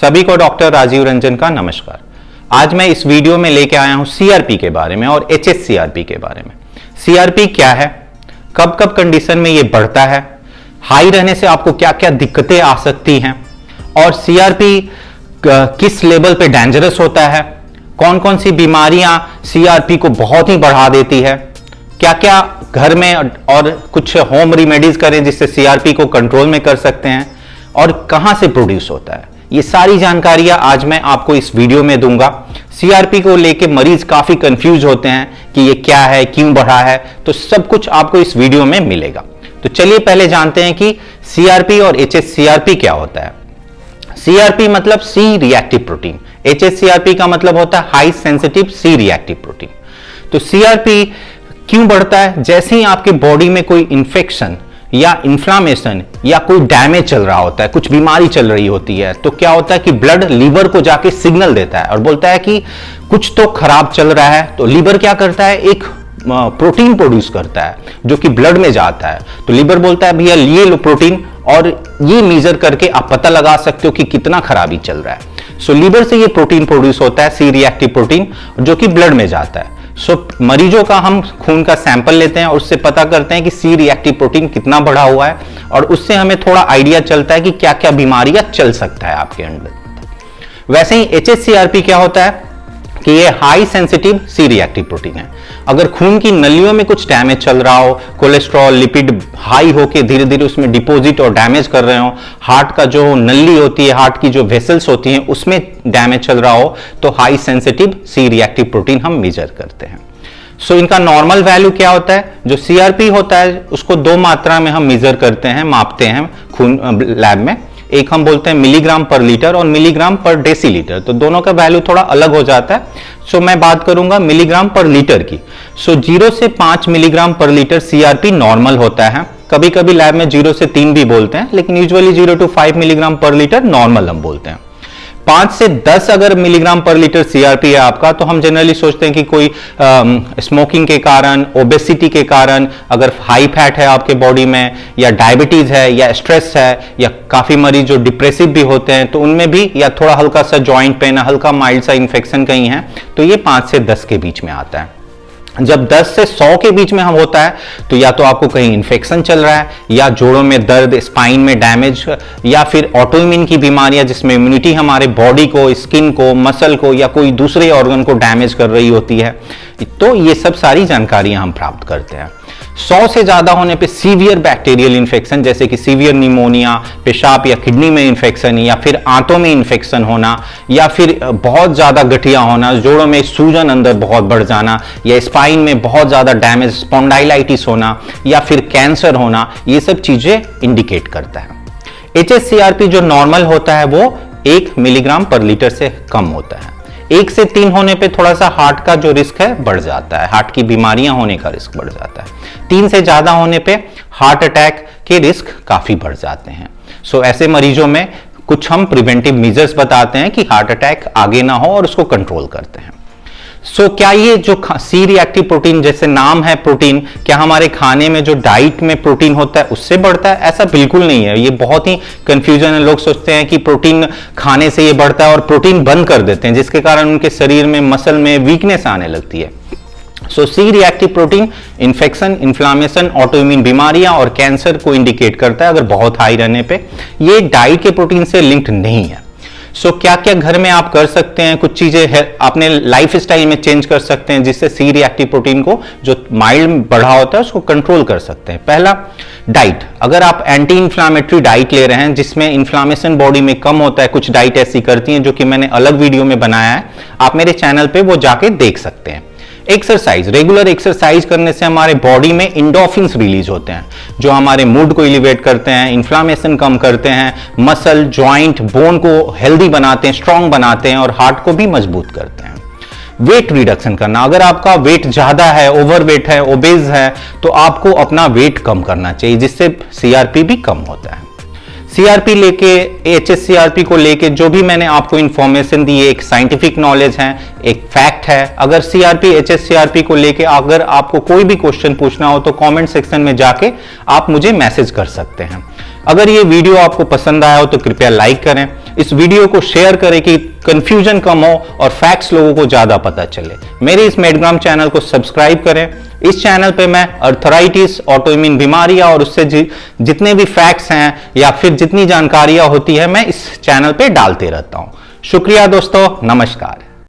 सभी को डॉक्टर राजीव रंजन का नमस्कार। आज मैं इस वीडियो में लेके आया हूं सीआरपी के बारे में और एचएससीआरपी के बारे में। सीआरपी क्या है, कब कब कंडीशन में ये बढ़ता है, हाई रहने से आपको क्या क्या दिक्कतें आ सकती हैं, और सीआरपी किस लेवल पे डेंजरस होता है, कौन कौन सी बीमारियां सीआरपी को बहुत ही बढ़ा देती है, क्या क्या घर में और कुछ होम रेमेडीज करें जिससे सीआरपी को कंट्रोल में कर सकते हैं, और कहां से प्रोड्यूस होता है। ये सारी जानकारियां आज मैं आपको इस वीडियो में दूंगा। सीआरपी को लेके मरीज काफी कंफ्यूज होते हैं कि ये क्या है, क्यों बढ़ा है, तो सब कुछ आपको इस वीडियो में मिलेगा। तो चलिए पहले जानते हैं कि सीआरपी और एचएससीआरपी क्या होता है। सीआरपी मतलब सी रिएक्टिव प्रोटीन, एचएससीआरपी का मतलब होता है high sensitive C reactive protein. तो सीआरपी क्यों बढ़ता है, जैसे ही आपके बॉडी में कोई इंफेक्शन या इन्फ्लामेशन या कोई डैमेज चल रहा होता है, कुछ बीमारी चल रही होती है, तो क्या होता है कि ब्लड लीवर को जाके सिग्नल देता है और बोलता है कि कुछ तो खराब चल रहा है। तो लीवर क्या करता है, एक प्रोटीन प्रोड्यूस करता है जो कि ब्लड में जाता है। तो लीवर बोलता है भैया ये लो प्रोटीन, और ये मेजर करके आप पता लगा सकते हो कि कितना खराबी चल रहा है। सो लीवर से ये प्रोटीन प्रोड्यूस होता है, सी रिएक्टिव प्रोटीन, जो कि ब्लड में जाता है। मरीजों का हम खून का सैंपल लेते हैं और उससे पता करते हैं कि सी रिएक्टिव प्रोटीन कितना बढ़ा हुआ है, और उससे हमें थोड़ा आइडिया चलता है कि क्या क्या बीमारियां चल सकता है आपके अंदर। वैसे ही एचएससीआरपी क्या होता है कि ये high sensitive C reactive protein है। अगर खून की नलियों में कुछ डैमेज चल रहा हो, कोलेस्ट्रॉल लिपिड हाई होके धीरे धीरे उसमें डिपॉजिट और डैमेज कर रहे हो, हार्ट का जो नली होती है, हार्ट की जो वेसल्स होती हैं उसमें डैमेज चल रहा हो, तो high sensitive C reactive protein हम मेजर करते हैं। सो इनका नॉर्मल वैल्यू क्या होता है, जो सीआरपी होता है उसको दो मात्रा में हम मेजर करते हैं, मापते हैं खून लैब में। एक हम बोलते हैं मिलीग्राम पर लीटर और मिलीग्राम पर डेसीलीटर, तो दोनों का वैल्यू थोड़ा अलग हो जाता है। सो मैं बात करूंगा मिलीग्राम पर लीटर की। 0 से 5 मिलीग्राम पर लीटर सीआरपी नॉर्मल होता है। कभी कभी लैब में 0 से 3 भी बोलते हैं, लेकिन यूजुअली 0 to 5 मिलीग्राम पर लीटर नॉर्मल हम बोलते हैं। 5 से 10 अगर मिलीग्राम पर लीटर सीआरपी है आपका, तो हम जनरली सोचते हैं कि कोई स्मोकिंग के कारण, ओबेसिटी के कारण, अगर हाई फैट है आपके बॉडी में, या डायबिटीज है, या स्ट्रेस है, या काफी मरीज जो डिप्रेसिव भी होते हैं तो उनमें भी, या थोड़ा हल्का सा जॉइंट पेन, हल्का माइल्ड सा इन्फेक्शन कहीं है, तो ये 5 से 10 के बीच में आता है। जब 10 से 100 के बीच में हम होता है, तो या तो आपको कहीं इन्फेक्शन चल रहा है, या जोड़ों में दर्द, स्पाइन में डैमेज, या फिर ऑटोइम्यून की बीमारियां जिसमें इम्यूनिटी हमारे बॉडी को, स्किन को, मसल को या कोई दूसरे ऑर्गन को डैमेज कर रही होती है। तो ये सब सारी जानकारियां हम प्राप्त करते हैं। 100 से ज्यादा होने पे सीवियर बैक्टीरियल इन्फेक्शन, जैसे कि सीवियर निमोनिया, पेशाब या किडनी में इन्फेक्शन, या फिर आंतों में इन्फेक्शन होना, या फिर बहुत ज्यादा गठिया होना, जोड़ों में सूजन अंदर बहुत बढ़ जाना, या स्पाइन में बहुत ज्यादा डैमेज, स्पॉन्डाइलाइटिस होना, या फिर कैंसर होना, ये सब चीजें इंडिकेट करता है। एचएससीआरपी जो नॉर्मल होता है वो 1 मिलीग्राम पर लीटर से कम होता है। 1 से 3 होने पे थोड़ा सा हार्ट का जो रिस्क है बढ़ जाता है, हार्ट की बीमारियां होने का रिस्क बढ़ जाता है। 3 से ज्यादा होने पे हार्ट अटैक के रिस्क काफी बढ़ जाते हैं। सो ऐसे मरीजों में कुछ हम प्रिवेंटिव मेजर्स बताते हैं कि हार्ट अटैक आगे ना हो, और उसको कंट्रोल करते हैं। सो क्या ये जो सी रिएक्टिव प्रोटीन, जैसे नाम है प्रोटीन, क्या हमारे खाने में जो डाइट में प्रोटीन होता है उससे बढ़ता है? ऐसा बिल्कुल नहीं है। ये बहुत ही कंफ्यूजन है। लोग सोचते हैं कि प्रोटीन खाने से ये बढ़ता है और प्रोटीन बंद कर देते हैं, जिसके कारण उनके शरीर में, मसल में वीकनेस आने लगती है। So C reactive protein infection, inflammation, autoimmune बीमारियां और कैंसर को इंडिकेट करता है अगर बहुत हाई रहने पे। ये डाइट के प्रोटीन से लिंक्ड नहीं है। सो क्या क्या घर में आप कर सकते हैं, कुछ चीजें अपने लाइफ स्टाइल में चेंज कर सकते हैं जिससे सी रिएक्टिव प्रोटीन को, जो माइल्ड बढ़ा होता है, उसको कंट्रोल कर सकते हैं। पहला, डाइट। अगर आप एंटी इन्फ्लामेटरी डाइट ले रहे हैं जिसमें इन्फ्लामेशन बॉडी में कम होता है, कुछ डाइट ऐसी करती हैं जो कि मैंने अलग वीडियो में बनाया है, आप मेरे चैनल पे वो जाके देख सकते हैं। एक्सरसाइज, रेगुलर एक्सरसाइज करने से हमारे बॉडी में इंडोर्फिन्स रिलीज होते हैं जो हमारे मूड को एलिवेट करते हैं, इन्फ्लामेशन कम करते हैं, मसल, जॉइंट, बोन को हेल्दी बनाते हैं, स्ट्रांग बनाते हैं, और हार्ट को भी मजबूत करते हैं। वेट रिडक्शन करना, अगर आपका वेट ज्यादा है, ओवरवेट है, ओबेज है, तो आपको अपना वेट कम करना चाहिए, जिससे सीआरपी भी कम होता है। सीआरपी लेके, एचएससीआरपी को लेके जो भी मैंने आपको इंफॉर्मेशन दी है, एक साइंटिफिक नॉलेज है, एक फैक्ट है। अगर सीआरपी, एचएससीआरपी को लेके अगर आपको कोई भी क्वेश्चन पूछना हो तो कमेंट सेक्शन में जाके आप मुझे मैसेज कर सकते हैं। अगर ये वीडियो आपको पसंद आया हो तो कृपया लाइक करें, इस वीडियो को शेयर करें कि कंफ्यूजन कम हो और फैक्ट्स लोगों को ज्यादा पता चले। मेरे इस मेडग्राम चैनल को सब्सक्राइब करें। इस चैनल पे मैं अर्थराइटिस, ऑटोइम्यून बीमारियां और उससे जितने भी फैक्ट्स हैं या फिर जितनी जानकारियां होती है मैं इस चैनल पे डालते रहता हूं। शुक्रिया दोस्तों, नमस्कार।